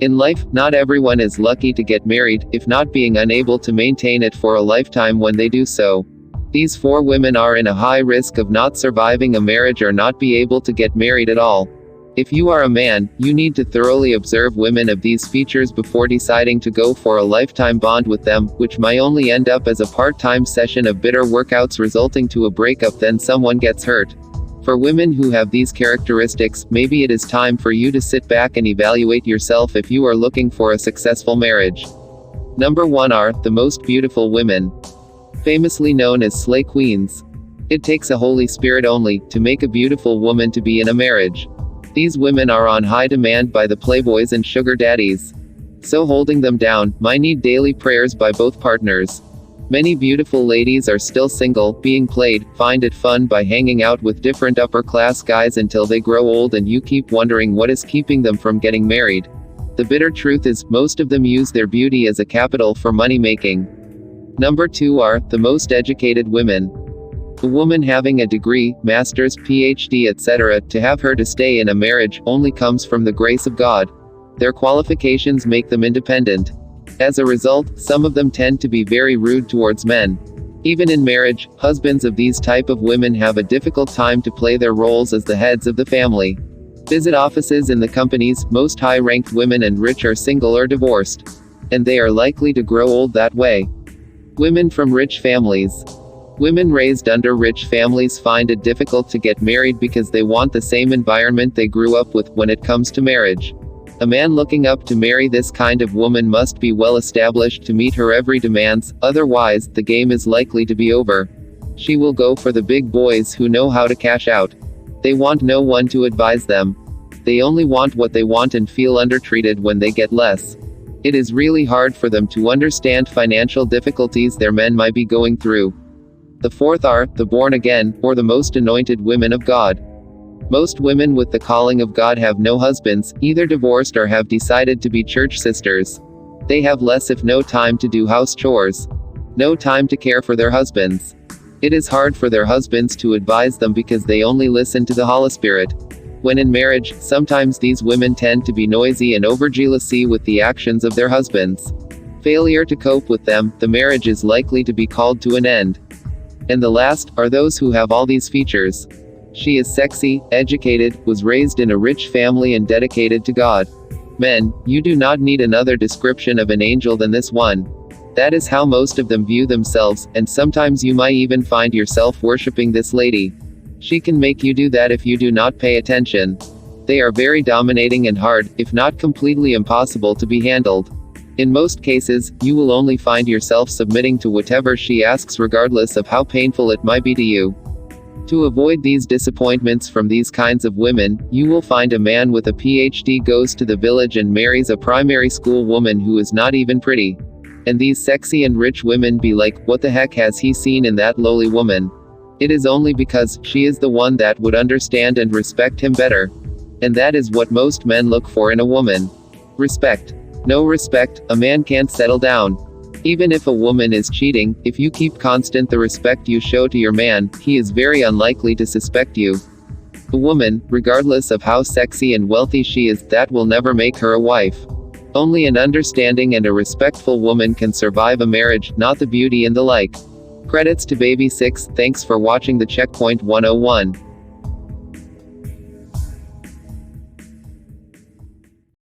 In life, not everyone is lucky to get married, if not being unable to maintain it for a lifetime when they do so. These 4 women are in a high risk of not surviving a marriage or not be able to get married at all. If you are a man, you need to thoroughly observe women of these features before deciding to go for a lifetime bond with them, which might only end up as a part-time session of bitter workouts resulting to a breakup, then someone gets hurt. For women who have these characteristics, maybe it is time for you to sit back and evaluate yourself if you are looking for a successful marriage. Number 1 are the most beautiful women. Famously known as slay queens. It takes a Holy Spirit only to make a beautiful woman to be in a marriage. These women are on high demand by the playboys and sugar daddies. So holding them down might need daily prayers by both partners. Many beautiful ladies are still single, being played, find it fun by hanging out with different upper-class guys until they grow old and you keep wondering what is keeping them from getting married. The bitter truth is, most of them use their beauty as a capital for money making. Number 2 are the most educated women. A woman having a degree, master's, PhD, etc., to have her to stay in a marriage, only comes from the grace of God. Their qualifications make them independent. As a result, some of them tend to be very rude towards men. Even in marriage, husbands of these type of women have a difficult time to play their roles as the heads of the family. Visit offices in the companies, most high-ranked women and rich are single or divorced. And they are likely to grow old that way. Women from rich families. Women raised under rich families find it difficult to get married because they want the same environment they grew up with when it comes to marriage. A man looking up to marry this kind of woman must be well established to meet her every demands, otherwise, the game is likely to be over. She will go for the big boys who know how to cash out. They want no one to advise them. They only want what they want and feel undertreated when they get less. It is really hard for them to understand financial difficulties their men might be going through. The 4th are the born again, or the most anointed women of God. Most women with the calling of God have no husbands, either divorced or have decided to be church sisters. They have less if no time to do house chores. No time to care for their husbands. It is hard for their husbands to advise them because they only listen to the Holy Spirit. When in marriage, sometimes these women tend to be noisy and over-jealousy with the actions of their husbands. Failure to cope with them, the marriage is likely to be called to an end. And the last, are those who have all these features. She is sexy, educated, was raised in a rich family and dedicated to God. Men, you do not need another description of an angel than this one. That is how most of them view themselves, and sometimes you might even find yourself worshipping this lady. She can make you do that if you do not pay attention. They are very dominating and hard, if not completely impossible to be handled. In most cases, you will only find yourself submitting to whatever she asks regardless of how painful it might be to you. To avoid these disappointments from these kinds of women, you will find a man with a PhD goes to the village and marries a primary school woman who is not even pretty. And these sexy and rich women be like, what the heck has he seen in that lowly woman? It is only because she is the one that would understand and respect him better. And that is what most men look for in a woman. Respect. No respect, a man can't settle down. Even if a woman is cheating, if you keep constant the respect you show to your man, he is very unlikely to suspect you. A woman, regardless of how sexy and wealthy she is, that will never make her a wife. Only an understanding and a respectful woman can survive a marriage, not the beauty and the like. Credits to Baby 6, thanks for watching the Checkpoint 101.